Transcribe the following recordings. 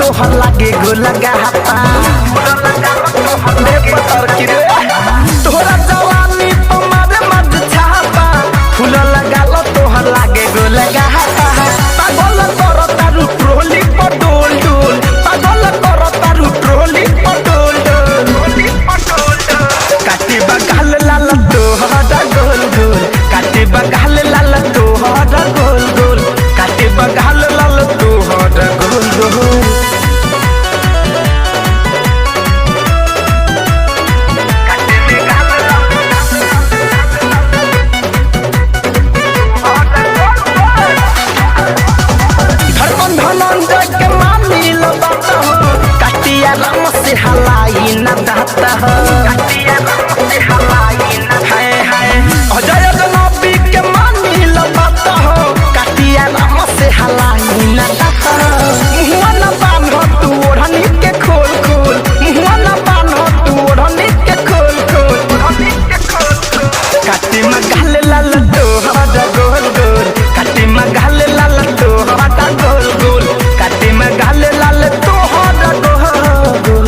तोहर लागे गोला गाता तोहरा जवानी तो मारे मत छापा फूल लगाल तोहर लागे गोला गाता पागल कर तारू ट्रोली पर डोल डोल पागल कर तारू ट्रोली पर डोल डोल काटी बगाल लाल तोहरा गोल गोल काटी बगाल लाल तोहरा गोल गोल काटी बगाल लाल तोहरा गोल गोल राम से हलाई न दाता हाय हाय अजय नबी के मानी लबाता हो काटिया राम से हलाई न दाता मुँह न बांधो तू ओढ़नी के खोल खोल मुँह न बांधो तू ओढ़नी के खोल खोल काटी में गाल लाल तोहरा गोल गोल काटी में गाल लाल तोहरा गोल गोल काटी में गाल लाल तोहरा गोल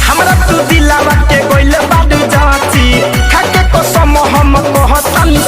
हमरा तू दिलावा के कोइले बाडू जाची खाके को सम हम कहतनी